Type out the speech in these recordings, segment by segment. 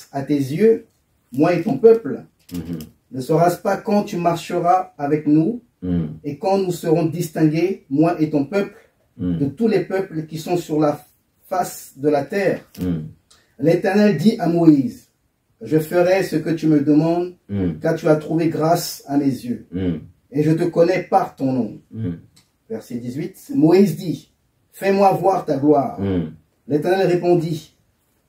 grâce à tes yeux, moi et ton peuple? Ne sera-ce pas quand tu marcheras avec nous et quand nous serons distingués, moi et ton peuple, de tous les peuples qui sont sur la face de la terre? L'Éternel dit à Moïse, je ferai ce que tu me demandes, car tu as trouvé grâce à mes yeux, et je te connais par ton nom. Verset 18, Moïse dit, fais-moi voir ta gloire. L'Éternel répondit,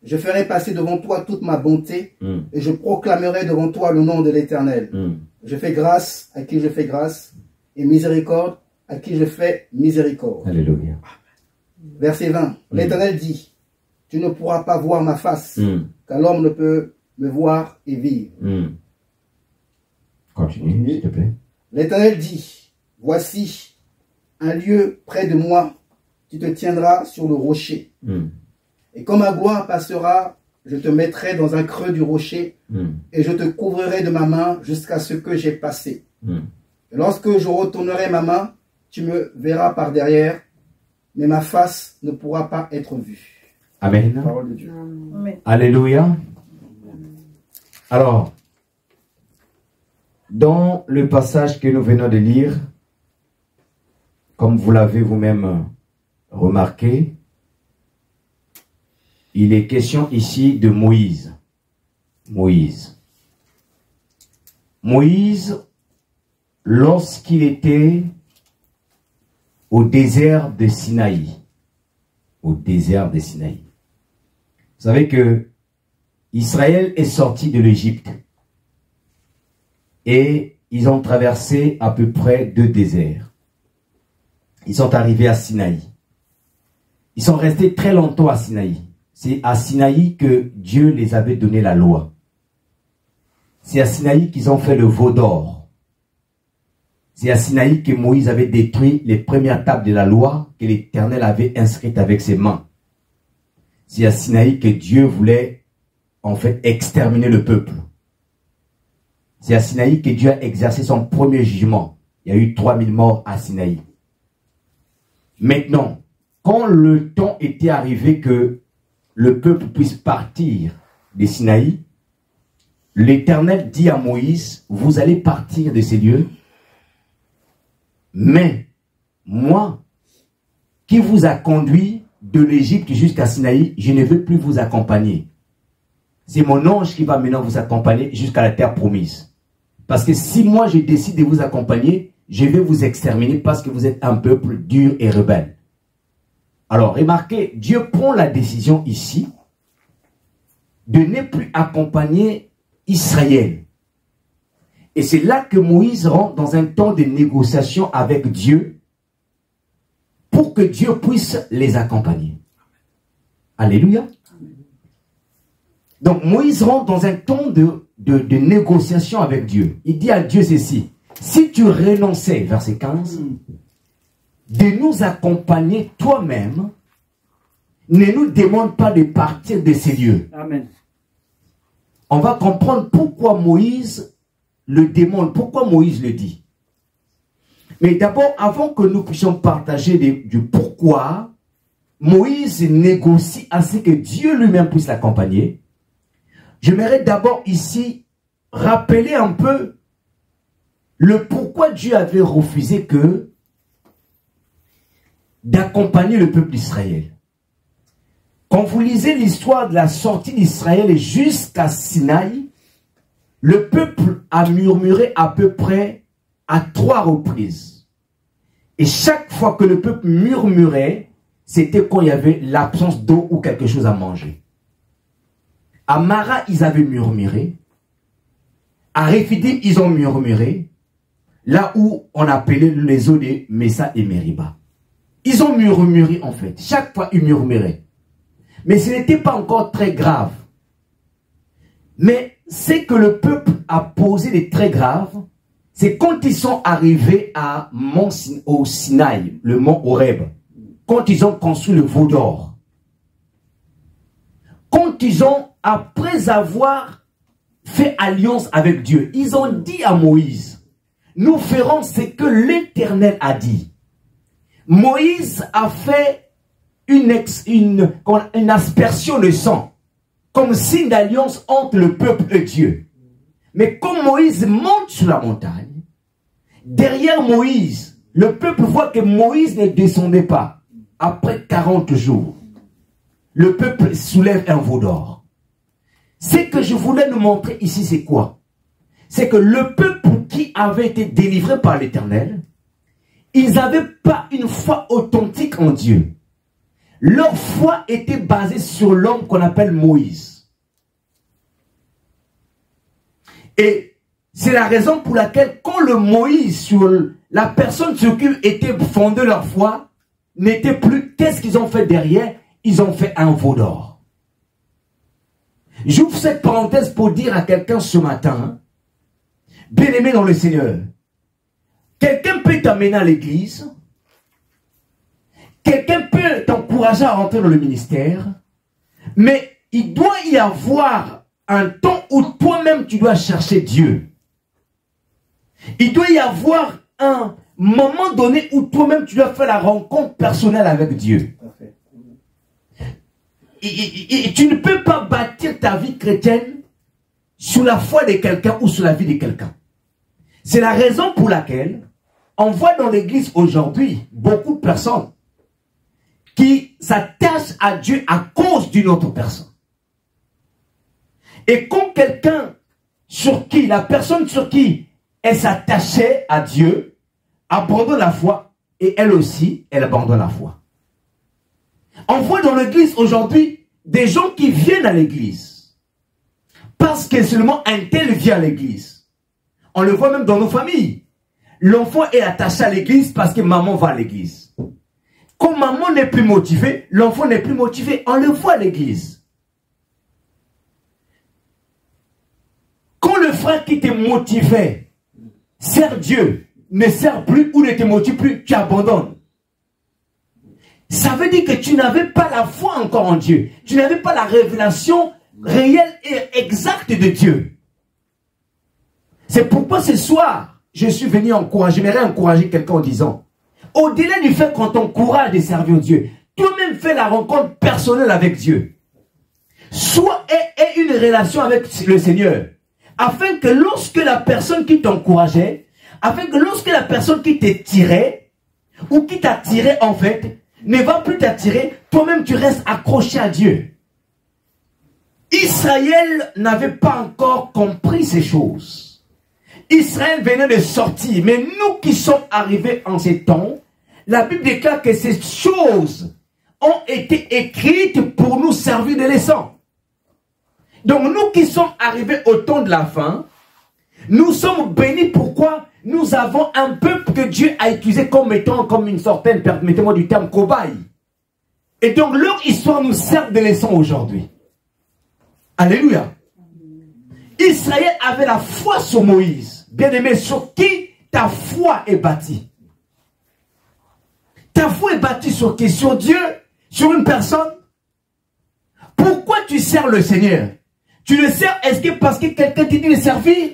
je ferai passer devant toi toute ma bonté, et je proclamerai devant toi le nom de l'Éternel. Je fais grâce à qui je fais grâce, et miséricorde à qui je fais miséricorde. Alléluia. Verset 20, l'Éternel dit, tu ne pourras pas voir ma face, car l'homme ne peut me voir et vivre. Continue, s'il te plaît. L'Éternel dit, voici un lieu près de moi, tu te tiendras sur le rocher. Et quand ma gloire passera, je te mettrai dans un creux du rocher, et je te couvrirai de ma main jusqu'à ce que j'ai passé. Et lorsque je retournerai ma main, tu me verras par derrière, mais ma face ne pourra pas être vue. Amen. Parole de Dieu. Amen. Alléluia. Alors, dans le passage que nous venons de lire, comme vous l'avez vous-même remarqué, il est question ici de Moïse. Moïse, lorsqu'il était au désert de Sinaï, vous savez que Israël est sorti de l'Égypte et ils ont traversé à peu près 2 déserts. Ils sont arrivés à Sinaï. Ils sont restés très longtemps à Sinaï. C'est à Sinaï que Dieu les avait donné la loi. C'est à Sinaï qu'ils ont fait le veau d'or. C'est à Sinaï que Moïse avait détruit les premières tables de la loi que l'Éternel avait inscrites avec ses mains. C'est à Sinaï que Dieu voulait en fait exterminer le peuple. C'est à Sinaï que Dieu a exercé son premier jugement. Il y a eu 3000 morts à Sinaï. Maintenant, quand le temps était arrivé que le peuple puisse partir de Sinaï, l'Éternel dit à Moïse, vous allez partir de ces lieux, mais moi, qui vous a conduit de l'Égypte jusqu'à Sinaï, je ne veux plus vous accompagner. C'est mon ange qui va maintenant vous accompagner jusqu'à la terre promise. Parce que si moi je décide de vous accompagner, je vais vous exterminer parce que vous êtes un peuple dur et rebelle. Alors, remarquez, Dieu prend la décision ici de ne plus accompagner Israël. Et c'est là que Moïse rentre dans un temps de négociation avec Dieu pour que Dieu puisse les accompagner. Alléluia. Donc, Moïse rentre dans un temps de négociation avec Dieu. Il dit à Dieu ceci, si tu renonçais, verset 15, de nous accompagner toi-même, ne nous demande pas de partir de ces lieux. Amen. On va comprendre pourquoi Moïse le demande, pourquoi Moïse le dit. Mais d'abord, avant que nous puissions partager du pourquoi, Moïse négocie à ce que Dieu lui-même puisse l'accompagner. J'aimerais d'abord ici rappeler un peu le pourquoi Dieu avait refusé d'accompagner le peuple d'Israël. Quand vous lisez l'histoire de la sortie d'Israël jusqu'à Sinaï, le peuple a murmuré à peu près à 3 reprises. Et chaque fois que le peuple murmurait, c'était quand il y avait l'absence d'eau ou quelque chose à manger. À Mara, ils avaient murmuré. À Rephidim, ils ont murmuré. Là où on appelait les eaux de Messa et Meriba. Ils ont murmuré en fait. Chaque fois, ils murmuraient. Mais ce n'était pas encore très grave. Mais ce que le peuple a posé de très grave, c'est quand ils sont arrivés au Sinaï, le mont Horeb, quand ils ont construit le veau d'or. Quand ils ont, après avoir fait alliance avec Dieu, ils ont dit à Moïse, nous ferons ce que l'Éternel a dit. Moïse a fait une aspersion de sang comme signe d'alliance entre le peuple et Dieu. Mais quand Moïse monte sur la montagne, derrière Moïse, le peuple voit que Moïse ne descendait pas. Après 40 jours, le peuple soulève un veau d'or. Ce que je voulais nous montrer ici, c'est quoi? C'est que le peuple qui avait été délivré par l'Éternel, ils n'avaient pas une foi authentique en Dieu. Leur foi était basée sur l'homme qu'on appelle Moïse. Et c'est la raison pour laquelle quand le Moïse, sur la personne sur qui était fondée leur foi, n'était plus, qu'est-ce qu'ils ont fait derrière? Ils ont fait un veau d'or. J'ouvre cette parenthèse pour dire à quelqu'un ce matin, bien-aimé dans le Seigneur, quelqu'un peut t'amener à l'église, quelqu'un peut t'encourager à rentrer dans le ministère, mais il doit y avoir un temps où toi-même tu dois chercher Dieu. Il doit y avoir un moment donné où toi-même tu dois faire la rencontre personnelle avec Dieu. Et tu ne peux pas bâtir ta vie chrétienne sur la foi de quelqu'un ou sur la vie de quelqu'un. C'est la raison pour laquelle on voit dans l'église aujourd'hui beaucoup de personnes qui s'attachent à Dieu à cause d'une autre personne. Et quand quelqu'un la personne sur qui elle s'attachait à Dieu, abandonne la foi, et elle aussi, elle abandonne la foi. On voit dans l'église aujourd'hui des gens qui viennent à l'église parce que seulement un tel vient à l'église. On le voit même dans nos familles. L'enfant est attaché à l'église parce que maman va à l'église. Quand maman n'est plus motivée, l'enfant n'est plus motivé. On le voit à l'église. Quand le frère qui te motivait sert Dieu, ne sert plus ou ne te motive plus, tu abandonnes. Ça veut dire que tu n'avais pas la foi encore en Dieu. Tu n'avais pas la révélation réelle et exacte de Dieu. C'est pourquoi ce soir, je suis venu encourager, j'aimerais encourager quelqu'un en disant, au-delà du fait qu'on t'encourage de servir Dieu, toi-même fais la rencontre personnelle avec Dieu. Soit aie une relation avec le Seigneur, afin que lorsque la personne qui t'encourageait, afin que lorsque la personne qui t'attirait, ou qui t'attirait en fait, ne va plus t'attirer, toi-même tu restes accroché à Dieu. Israël n'avait pas encore compris ces choses. Israël venait de sortir, mais nous qui sommes arrivés en ces temps, la Bible déclare que ces choses ont été écrites pour nous servir de leçon. Donc nous qui sommes arrivés au temps de la fin, nous sommes bénis. Pourquoi? Nous avons un peuple que Dieu a utilisé comme étant comme une certaine, permettez-moi du terme, cobaye. Et donc leur histoire nous sert de leçon aujourd'hui. Alléluia. Israël avait la foi sur Moïse. Bien-aimé, sur qui ta foi est bâtie? Ta foi est bâtie sur qui? Sur Dieu? Sur une personne? Pourquoi tu sers le Seigneur? Tu le sers, est-ce que parce que quelqu'un t'a dit de servir?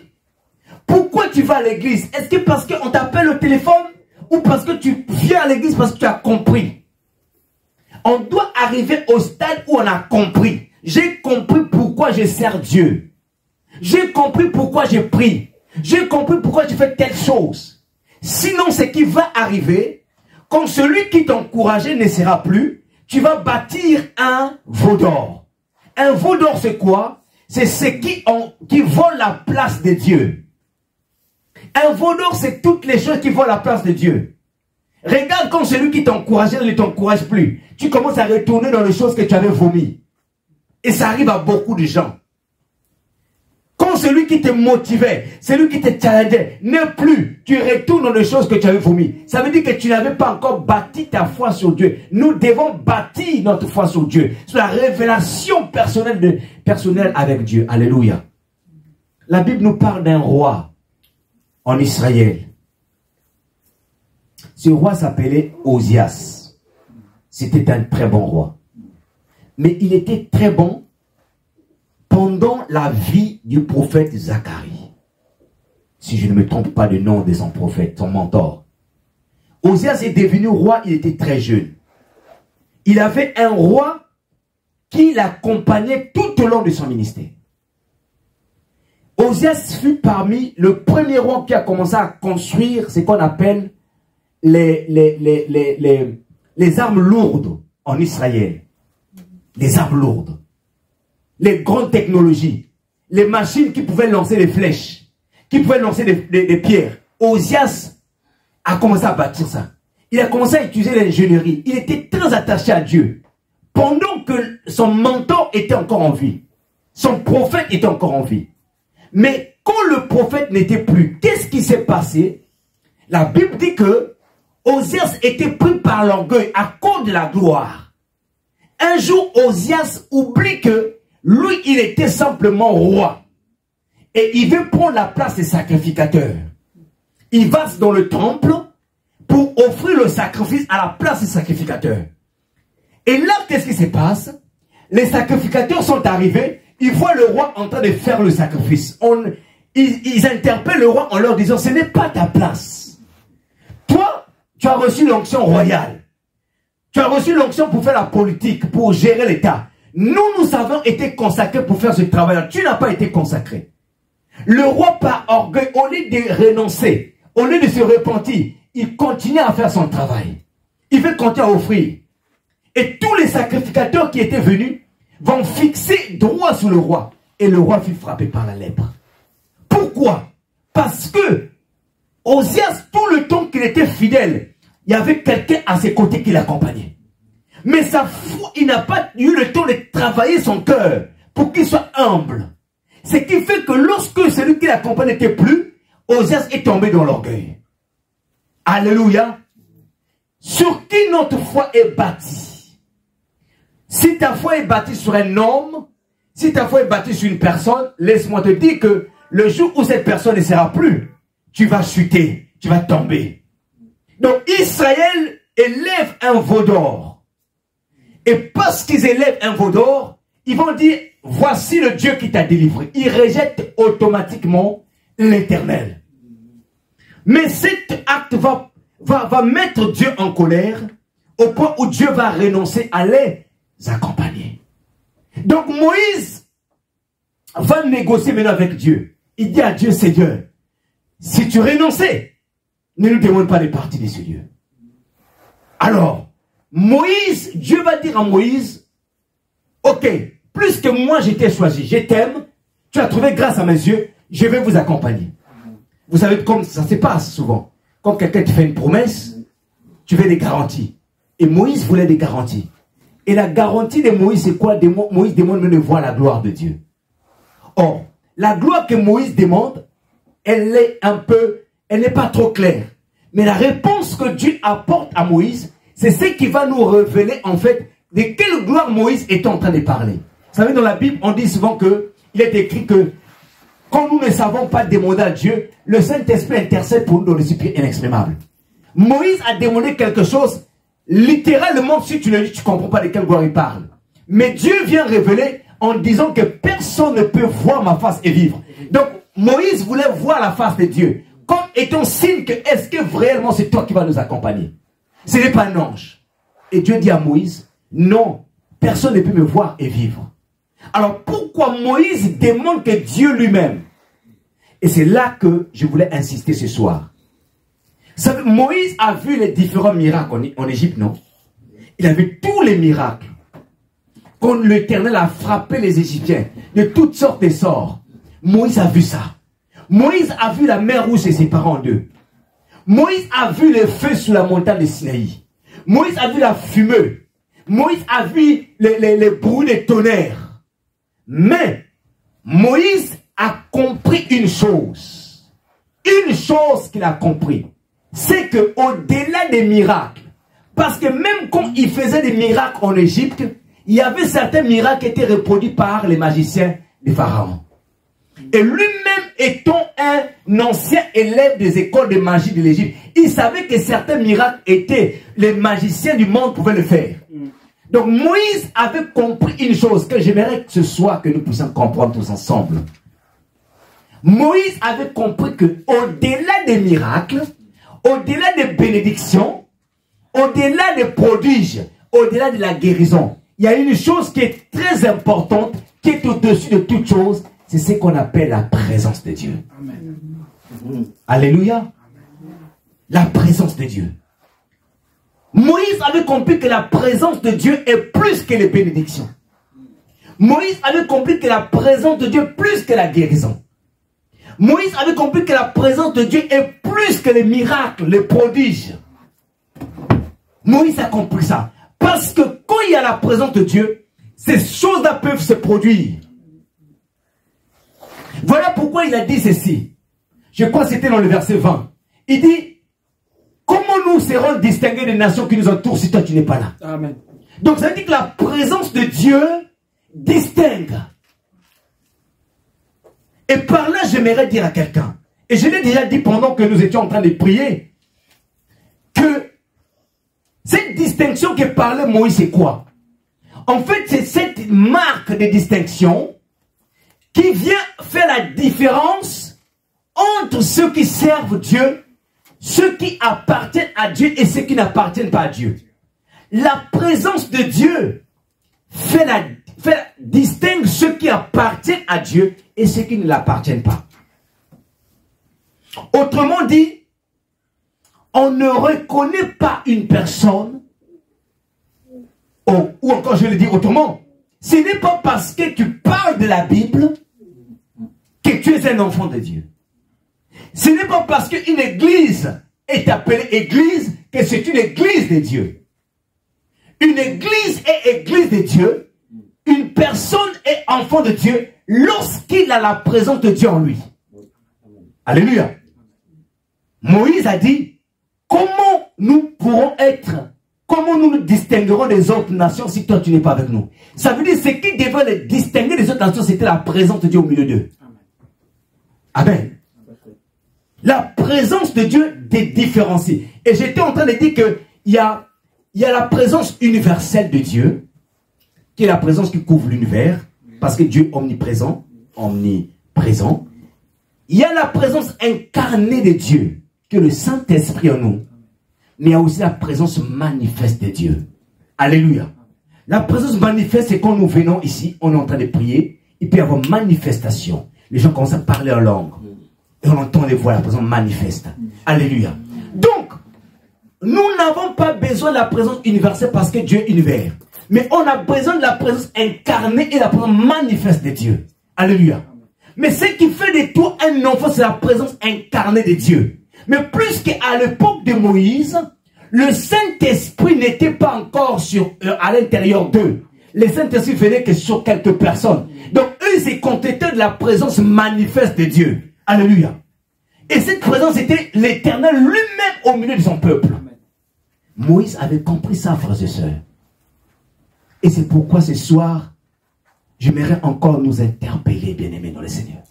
Pourquoi tu vas à l'église? Est-ce que parce qu'on t'appelle au téléphone? Ou parce que tu viens à l'église parce que tu as compris? On doit arriver au stade où on a compris. J'ai compris pourquoi je sers Dieu. J'ai compris pourquoi je prie. J'ai compris pourquoi je fais telle chose. Sinon, ce qui va arriver, quand celui qui t'encourageait ne sera plus, tu vas bâtir un veau d'or. Un veau d'or, c'est quoi? C'est ceux qui volent la place de Dieu. Un veau d'or, c'est toutes les choses qui volent la place de Dieu. Regarde quand celui qui t'encourageait ne t'encourage plus. Tu commences à retourner dans les choses que tu avais vomi. Et ça arrive à beaucoup de gens. Quand celui qui te motivait, celui qui te challengeait, n'est plus, tu retournes dans les choses que tu avais vomi. Ça veut dire que tu n'avais pas encore bâti ta foi sur Dieu. Nous devons bâtir notre foi sur Dieu, sur la révélation personnelle avec Dieu. Alléluia. La Bible nous parle d'un roi en Israël. Ce roi s'appelait Osias. C'était un très bon roi. Mais il était très bon pendant la vie du prophète Zacharie. Si je ne me trompe pas du nom de son prophète, son mentor. Osias est devenu roi, il était très jeune. Il avait un roi qui l'accompagnait tout au long de son ministère. Osias fut parmi le premier roi qui a commencé à construire ce qu'on appelle les armes lourdes en Israël. Les armes lourdes. Les grandes technologies. Les machines qui pouvaient lancer des flèches. Qui pouvaient lancer des pierres. Osias a commencé à bâtir ça. Il a commencé à utiliser l'ingénierie. Il était très attaché à Dieu. Pendant que son mentor était encore en vie. Son prophète était encore en vie. Mais quand le prophète n'était plus, qu'est-ce qui s'est passé? La Bible dit que Osias était pris par l'orgueil à cause de la gloire. Un jour, Osias oublie que lui, il était simplement roi. Et il veut prendre la place des sacrificateurs. Il va dans le temple pour offrir le sacrifice à la place des sacrificateurs. Et là, qu'est-ce qui se passe? Les sacrificateurs sont arrivés. Ils voient le roi en train de faire le sacrifice. Ils interpellent le roi en leur disant, ce n'est pas ta place. Toi, tu as reçu l'onction royale. Tu as reçu l'onction pour faire la politique, pour gérer l'État. Nous avons été consacrés pour faire ce travail-là. Tu n'as pas été consacré. Le roi, par orgueil, au lieu de renoncer, au lieu de se repentir, il continue à faire son travail. Il veut continuer à offrir. Et tous les sacrificateurs qui étaient venus vont fixer droit sur le roi. Et le roi fut frappé par la lèpre. Pourquoi? Parce que Osias, tout le temps qu'il était fidèle, il y avait quelqu'un à ses côtés qui l'accompagnait. Mais sa foi, il n'a pas eu le temps de travailler son cœur pour qu'il soit humble. Ce qui fait que lorsque celui qui l'accompagne n'était plus, Osias est tombé dans l'orgueil. Alléluia. Sur qui notre foi est bâtie? Si ta foi est bâtie sur un homme, si ta foi est bâtie sur une personne, laisse-moi te dire que le jour où cette personne ne sera plus, tu vas chuter, tu vas tomber. Donc Israël élève un veau d'or. Et parce qu'ils élèvent un veau d'or, ils vont dire, voici le Dieu qui t'a délivré. Ils rejettent automatiquement l'Éternel. Mais cet acte va mettre Dieu en colère au point où Dieu va renoncer à les accompagner. Donc Moïse va négocier maintenant avec Dieu. Il dit à Dieu, Seigneur, si tu renonçais, ne nous demande pas de partir de ce lieu. Alors, Moïse, Dieu va dire à Moïse, ok, plus que moi je t'ai choisi, je t'aime, tu as trouvé grâce à mes yeux, je vais vous accompagner. Vous savez comme ça se passe souvent. Quand quelqu'un te fait une promesse, tu veux des garanties. Et Moïse voulait des garanties. Et la garantie de Moïse, c'est quoi? Moïse demande de voir la gloire de Dieu. Or, la gloire que Moïse demande, elle n'est pas trop claire. Mais la réponse que Dieu apporte à Moïse, c'est ce qui va nous révéler en fait de quelle gloire Moïse est en train de parler. Vous savez, dans la Bible, on dit souvent que il est écrit que quand nous ne savons pas demander à Dieu, le Saint-Esprit intercède pour nous dans le secret inexprimable. Moïse a demandé quelque chose, littéralement, si tu le dis, tu ne comprends pas de quelle gloire il parle. Mais Dieu vient révéler en disant que personne ne peut voir ma face et vivre. Donc, Moïse voulait voir la face de Dieu, comme étant signe que est-ce que réellement c'est toi qui vas nous accompagner? Ce n'est pas un ange. Et Dieu dit à Moïse, non, personne ne peut me voir et vivre. Alors pourquoi Moïse demande que Dieu lui-même? Et c'est là que je voulais insister ce soir. Savez, Moïse a vu les différents miracles en Égypte, non? Il a vu tous les miracles. Quand l'Éternel a frappé les Égyptiens de toutes sortes de sorts. Moïse a vu ça. Moïse a vu la mer rouge se séparer en deux. Moïse a vu le feu sur la montagne de Sinaï. Moïse a vu la fumée. Moïse a vu les bruits des tonnerres. Mais Moïse a compris une chose. Une chose qu'il a compris. C'est qu'au-delà des miracles, parce que même quand il faisait des miracles en Égypte, il y avait certains miracles qui étaient reproduits par les magiciens des pharaons. Et lui-même étant un ancien élève des écoles de magie de l'Égypte, il savait que certains miracles étaient, les magiciens du monde pouvaient le faire. Donc Moïse avait compris une chose que j'aimerais que ce soit que nous puissions comprendre tous ensemble. Moïse avait compris que au-delà des miracles, au-delà des bénédictions, au-delà des prodiges, au-delà de la guérison, il y a une chose qui est très importante, qui est au-dessus de toute chose, c'est ce qu'on appelle la présence de Dieu. Amen. Alléluia. La présence de Dieu. Moïse avait compris que la présence de Dieu est plus que les bénédictions. Moïse avait compris que la présence de Dieu est plus que la guérison. Moïse avait compris que la présence de Dieu est plus que les miracles, les prodiges. Moïse a compris ça. Parce que quand il y a la présence de Dieu, ces choses-là peuvent se produire. Voilà pourquoi il a dit ceci. Je crois que c'était dans le verset 20. Il dit, comment nous serons distingués des nations qui nous entourent si toi tu n'es pas là? Amen. Donc ça veut dire que la présence de Dieu distingue. Et par là, j'aimerais dire à quelqu'un, et je l'ai déjà dit pendant que nous étions en train de prier, que cette distinction que parlait Moïse, c'est quoi? En fait, c'est cette marque de distinction qui vient faire la différence entre ceux qui servent Dieu, ceux qui appartiennent à Dieu et ceux qui n'appartiennent pas à Dieu. La présence de Dieu distingue ceux qui appartiennent à Dieu et ceux qui ne l'appartiennent pas. Autrement dit, on ne reconnaît pas une personne, ou encore je le dis autrement, ce n'est pas parce que tu parles de la Bible que tu es un enfant de Dieu. Ce n'est pas parce qu'une église est appelée église que c'est une église de Dieu. Une église est église de Dieu. Une personne est enfant de Dieu lorsqu'il a la présence de Dieu en lui. Alléluia. Moïse a dit, comment nous pourrons être, comment nous nous distinguerons des autres nations si toi tu n'es pas avec nous? Ça veut dire ce qui devait les distinguer des autres nations, c'était la présence de Dieu au milieu d'eux. Amen. La présence de Dieu les différencie. Et j'étais en train de dire qu'il y a la présence universelle de Dieu, qui est la présence qui couvre l'univers, parce que Dieu est omniprésent. Il y a la présence incarnée de Dieu, qui est le Saint-Esprit en nous. Mais il y a aussi la présence manifeste de Dieu. Alléluia. La présence manifeste, c'est quand nous venons ici, on est en train de prier, il peut y avoir manifestation. Les gens commencent à parler en langue. Et on entend les voix, la présence manifeste. Alléluia. Donc, nous n'avons pas besoin de la présence universelle parce que Dieu est univers. Mais on a besoin de la présence incarnée et la présence manifeste de Dieu. Alléluia. Mais ce qui fait de toi un enfant, c'est la présence incarnée de Dieu. Mais plus qu'à l'époque de Moïse, le Saint-Esprit n'était pas encore à l'intérieur d'eux. Le Saint-Esprit venait que sur quelques personnes. Donc eux, ils se contentaient de la présence manifeste de Dieu. Alléluia. Et cette présence était l'Éternel lui-même au milieu de son peuple. Moïse avait compris ça, frères et sœurs. Et c'est pourquoi ce soir, j'aimerais encore nous interpeller, bien-aimés dans le Seigneur.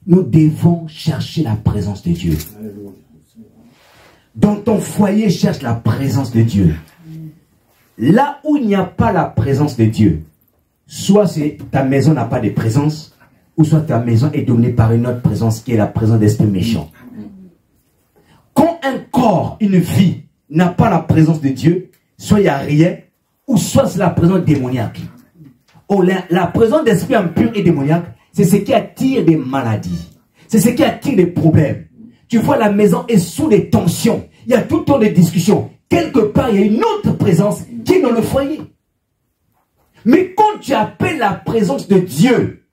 Nous devons chercher la présence de Dieu. Dans ton foyer, cherche la présence de Dieu. Là où il n'y a pas la présence de Dieu, soit ta maison n'a pas de présence, ou soit ta maison est dominée par une autre présence qui est la présence d'esprit méchant. Quand un corps, une vie, n'a pas la présence de Dieu, soit il n'y a rien, ou soit c'est la présence démoniaque. Oh, la présence d'esprit impur et démoniaque, c'est ce qui attire des maladies. C'est ce qui attire des problèmes. Tu vois, la maison est sous des tensions. Il y a tout le temps des discussions. Quelque part, il y a une autre présence qui est dans le foyer. Mais quand tu appelles la présence de Dieu,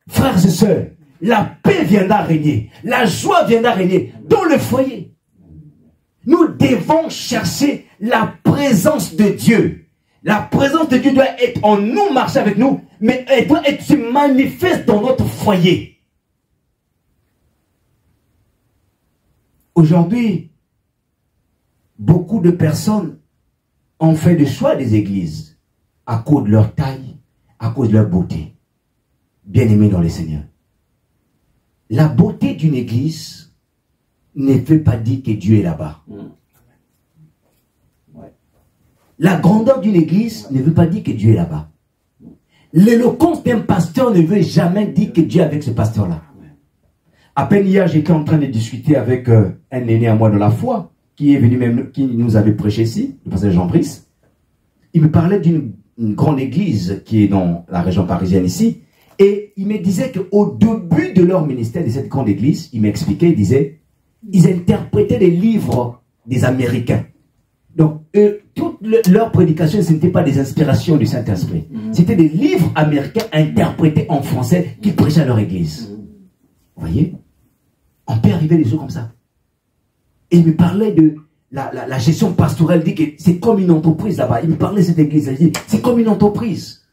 frères et sœurs, la paix viendra régner. La joie viendra régner dans le foyer. Nous devons chercher la présence de Dieu. La présence de Dieu doit être en nous, marcher avec nous, mais elle doit être se manifeste dans notre foyer. Aujourd'hui, beaucoup de personnes ont fait le choix des églises à cause de leur taille, à cause de leur beauté. Bien-aimés dans le Seigneur. La beauté d'une église ne veut pas dire que Dieu est là-bas. La grandeur d'une église ne veut pas dire que Dieu est là-bas. L'éloquence d'un pasteur ne veut jamais dire que Dieu est avec ce pasteur-là. À peine hier, j'étais en train de discuter avec un aîné à moi de la foi, qui est venu même, qui nous avait prêché ici, le pasteur Jean Brice. Il me parlait d'une une grande église qui est dans la région parisienne ici. Et il me disait qu'au début de leur ministère de cette grande église, il m'expliquait, il disait, ils interprétaient les livres des Américains. Donc, toute leur prédication, ce n'était pas des inspirations du Saint-Esprit. C'était des livres américains interprétés en français qui prêchaient à leur église. Vous voyez? On peut arriver des choses comme ça. Et il me parlait de la gestion pastorale, il dit que c'est comme une entreprise là-bas. Il me parlait de cette église, il dit, c'est comme une entreprise.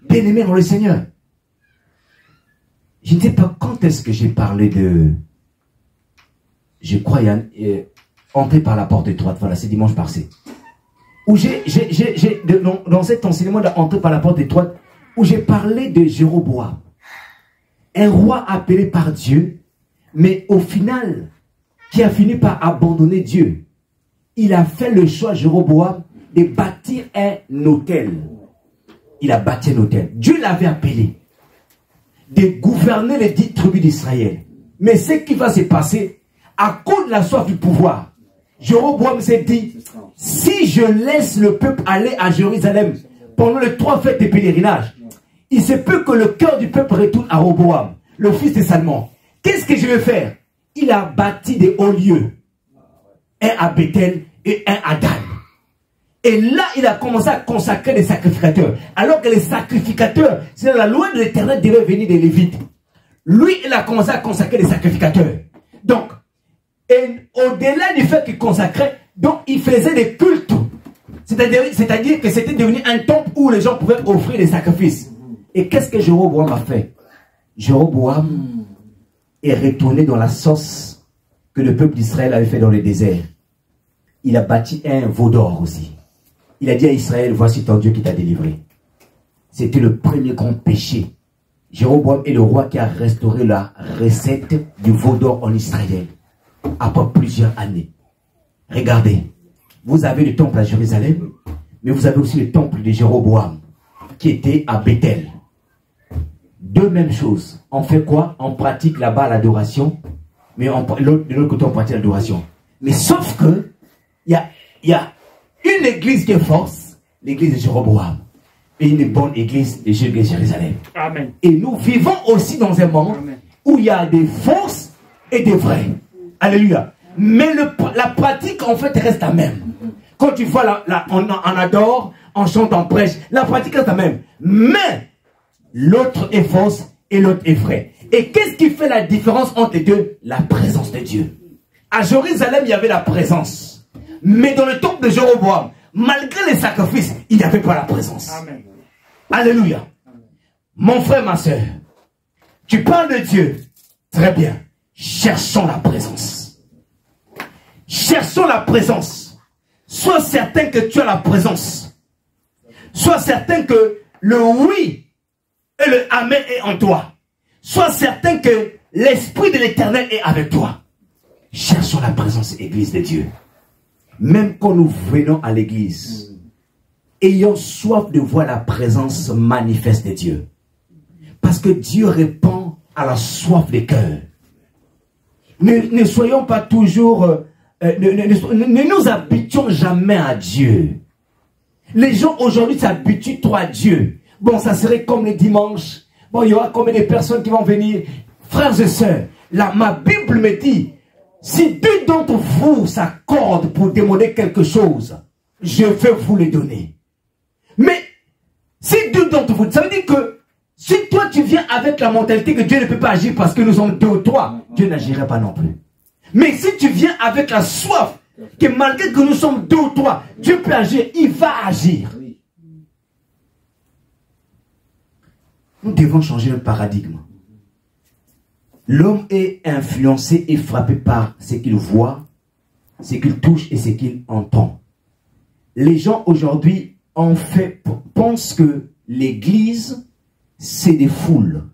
Bien-aimé dans le Seigneur. Je ne sais pas quand est-ce que j'ai parlé de... Je crois, entrer par la porte étroite. Voilà, c'est dimanche passé. Où dans cet enseignement d'entrer par la porte étroite, où j'ai parlé de Jéroboam. Un roi appelé par Dieu, mais au final, qui a fini par abandonner Dieu. Il a fait le choix, Jéroboam, de bâtir un hôtel. Il a bâti un hôtel. Dieu l'avait appelé de gouverner les 10 tribus d'Israël. Mais ce qui va se passer, à cause de la soif du pouvoir, Jéroboam s'est dit, si je laisse le peuple aller à Jérusalem pendant les 3 fêtes de pèlerinage, il se peut que le cœur du peuple retourne à Roboam, le fils de Salmon. Qu'est-ce que je vais faire? Il a bâti des hauts lieux. Un à Bethel et un à Dan. Et là, il a commencé à consacrer des sacrificateurs. Alors que les sacrificateurs, c'est la loi de l'Éternel devait venir des Lévites. Lui, il a commencé à consacrer des sacrificateurs. Donc, au-delà du fait qu'il consacrait, donc il faisait des cultes. C'est-à-dire que c'était devenu un temple où les gens pouvaient offrir des sacrifices. Et qu'est-ce que Jéroboam a fait? Jéroboam est retourné dans la sauce que le peuple d'Israël avait fait dans le désert. Il a bâti un veau d'or aussi. Il a dit à Israël, voici ton Dieu qui t'a délivré. C'était le premier grand péché. Jéroboam est le roi qui a restauré la recette du veau d'or en Israël. Après plusieurs années. Regardez, vous avez le temple à Jérusalem, mais vous avez aussi le temple de Jéroboam, qui était à Bethel. Deux mêmes choses. On fait quoi? On pratique là-bas l'adoration, mais de l'autre côté on pratique l'adoration. Mais sauf que, il y a une église qui est force, l'église de Jéroboam, et une bonne église de Jérusalem. Amen. Et nous vivons aussi dans un monde où il y a des fausses et des vrais. Alléluia. Mais la pratique en fait reste la même. Quand tu vois on adore, on chante, on prêche, la pratique reste la même. Mais l'autre est fausse et l'autre est vrai. Et qu'est-ce qui fait la différence entre les deux? La présence de Dieu. À Jérusalem, il y avait la présence. Mais dans le temple de Jéroboam, malgré les sacrifices, il n'y avait pas la présence. Amen. Alléluia. Amen. Mon frère, ma soeur, tu parles de Dieu. Très bien. Cherchons la présence. Cherchons la présence. Sois certain que tu as la présence. Sois certain que le oui et le amen est en toi. Sois certain que l'Esprit de l'Éternel est avec toi. Cherchons la présence, Église de Dieu. Même quand nous venons à l'église, ayons soif de voir la présence manifeste de Dieu. Parce que Dieu répond à la soif des cœurs. Ne soyons pas toujours... ne nous habituons jamais à Dieu. Les gens aujourd'hui s'habituent trop à Dieu. Bon, ça serait comme le dimanche. Bon, il y aura combien de personnes qui vont venir? Frères et sœurs, ma Bible me dit, si deux d'entre vous s'accordent pour demander quelque chose, je vais vous le donner. Mais, si deux d'entre vous, ça veut dire que, si toi tu viens avec la mentalité que Dieu ne peut pas agir parce que nous sommes deux ou trois, Dieu n'agirait pas non plus. Mais si tu viens avec la soif, que malgré que nous sommes deux ou trois, Dieu peut agir, il va agir. Nous devons changer le paradigme. L'homme est influencé et frappé par ce qu'il voit, ce qu'il touche et ce qu'il entend. Les gens aujourd'hui pensent que l'église, c'est des foules.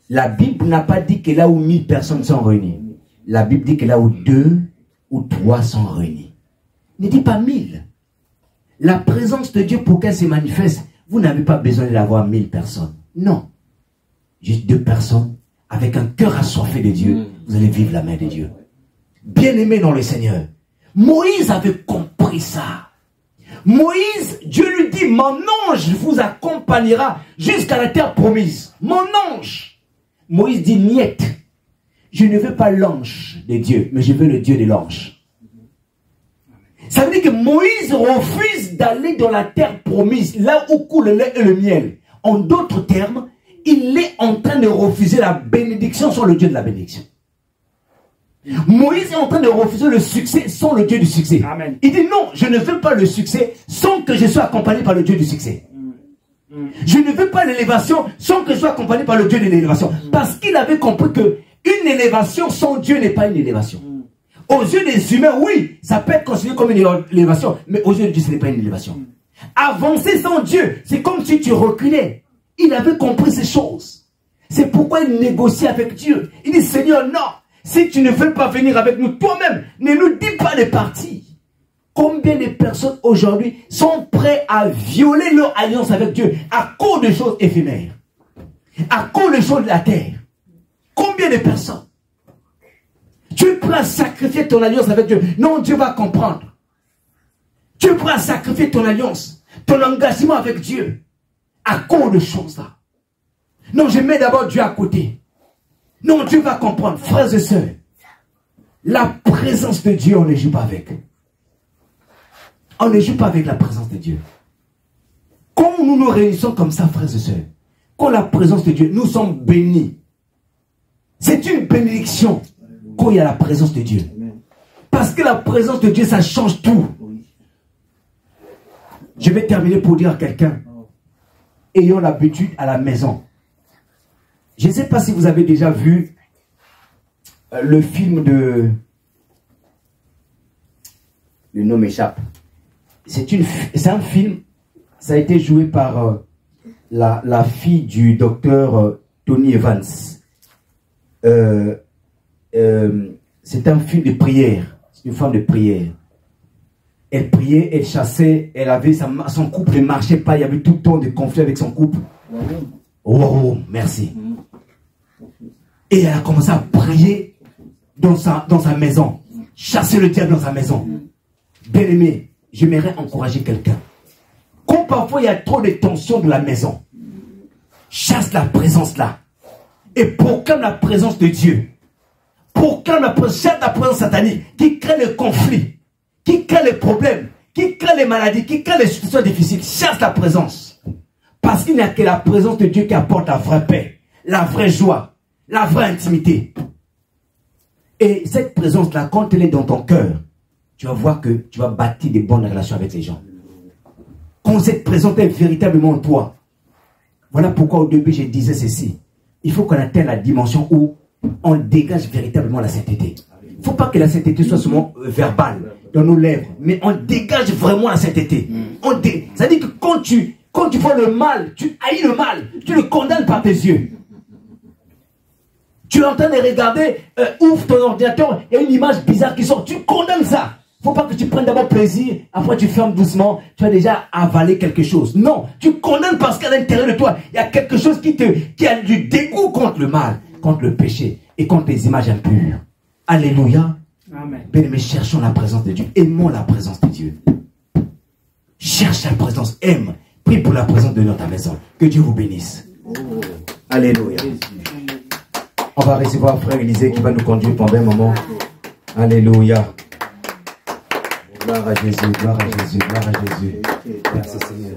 La Bible n'a pas dit que là où 1000 personnes sont réunies. La Bible dit que là où 2 ou 3 sont réunis. Ne dit pas 1000. La présence de Dieu, pour qu'elle se manifeste, vous n'avez pas besoin d'avoir 1000 personnes. Non. Juste 2 personnes, avec un cœur assoiffé de Dieu, vous allez vivre la main de Dieu. Bien-aimé dans le Seigneur, Moïse avait compris ça. Moïse, Dieu lui dit, mon ange vous accompagnera jusqu'à la terre promise. Mon ange. Moïse dit, niet. Je ne veux pas l'ange de Dieu, mais je veux le Dieu de l'ange. Ça veut dire que Moïse refuse d'aller dans la terre promise, là où coule le lait et le miel. En d'autres termes, il est en train de refuser la bénédiction sans le Dieu de la bénédiction. Moïse est en train de refuser le succès sans le Dieu du succès. Amen. Il dit non, je ne veux pas le succès sans que je sois accompagné par le Dieu du succès. Je ne veux pas l'élévation sans que je sois accompagné par le Dieu de l'élévation. Parce qu'il avait compris que une élévation sans Dieu n'est pas une élévation. Aux yeux des humains, oui, ça peut être considéré comme une élévation, mais aux yeux de Dieu, ce n'est pas une élévation. Avancer sans Dieu, c'est comme si tu reculais. Il avait compris ces choses. C'est pourquoi il négocie avec Dieu. Il dit, Seigneur, non, si tu ne veux pas venir avec nous, toi-même, ne nous dis pas les parties. Combien de personnes aujourd'hui sont prêtes à violer leur alliance avec Dieu à cause de choses éphémères, à cause de choses de la terre? Combien de personnes? Tu es prêt à sacrifier ton alliance avec Dieu. Non, Dieu va comprendre. Tu es prêt à sacrifier ton alliance, ton engagement avec Dieu, à cause de choses là. Non, je mets d'abord Dieu à côté. Non, Dieu va comprendre. Frères et sœurs, la présence de Dieu, on ne joue pas avec. On ne joue pas avec la présence de Dieu. Quand nous nous réunissons comme ça, frères et sœurs, quand la présence de Dieu, nous sommes bénis. C'est une bénédiction quand il y a la présence de Dieu. Parce que la présence de Dieu, ça change tout. Je vais terminer pour dire à quelqu'un, ayons l'habitude à la maison. Je ne sais pas si vous avez déjà vu le film de... Le nom m'échappe. C'est un film, ça a été joué par la fille du docteur Tony Evans. C'est un film de prière. C'est une femme de prière. Elle priait, elle chassait, elle avait son couple ne marchait pas, il y avait tout le temps de conflits avec son couple. Oh, merci. Et elle a commencé à prier dans sa maison, chasser le diable dans sa maison. Bien-aimé, j'aimerais encourager quelqu'un. Quand parfois il y a trop de tensions dans la maison, chasse la présence là et proclame la présence de Dieu. Proclame la présence satanique qui crée le conflit, qui crée les problèmes, qui crée les maladies, qui crée les situations difficiles. Chasse la présence. Parce qu'il n'y a que la présence de Dieu qui apporte la vraie paix, la vraie joie, la vraie intimité. Et cette présence-là, quand elle est dans ton cœur, tu vas voir que tu vas bâtir des bonnes relations avec les gens. Quand cette présence est véritablement en toi, voilà pourquoi au début je disais ceci. Il faut qu'on atteigne la dimension où on dégage véritablement la sainteté. Il ne faut pas que la sainteté soit seulement verbale, dans nos lèvres, mais on dégage vraiment la sainteté. C'est-à-dire que quand tu vois le mal, tu haïs le mal, tu le condamnes par tes yeux. Tu es en train de regarder, ouvre ton ordinateur, il y a une image bizarre qui sort, tu condamnes ça. Il ne faut pas que tu prennes d'abord plaisir, après tu fermes doucement, tu as déjà avalé quelque chose. Non, tu condamnes parce qu'à l'intérieur de toi, il y a quelque chose qui a du dégoût contre le mal, contre le péché et contre les images impures. Alléluia. Amen. Mais cherchons la présence de Dieu, aimons la présence de Dieu. Cherche la présence, aime, prie pour la présence de Dieu dans ta maison. Que Dieu vous bénisse. Alléluia. On va recevoir Frère Élisée qui va nous conduire pendant un moment. Alléluia. Gloire à Jésus, gloire à Jésus, gloire à Jésus. Merci Seigneur.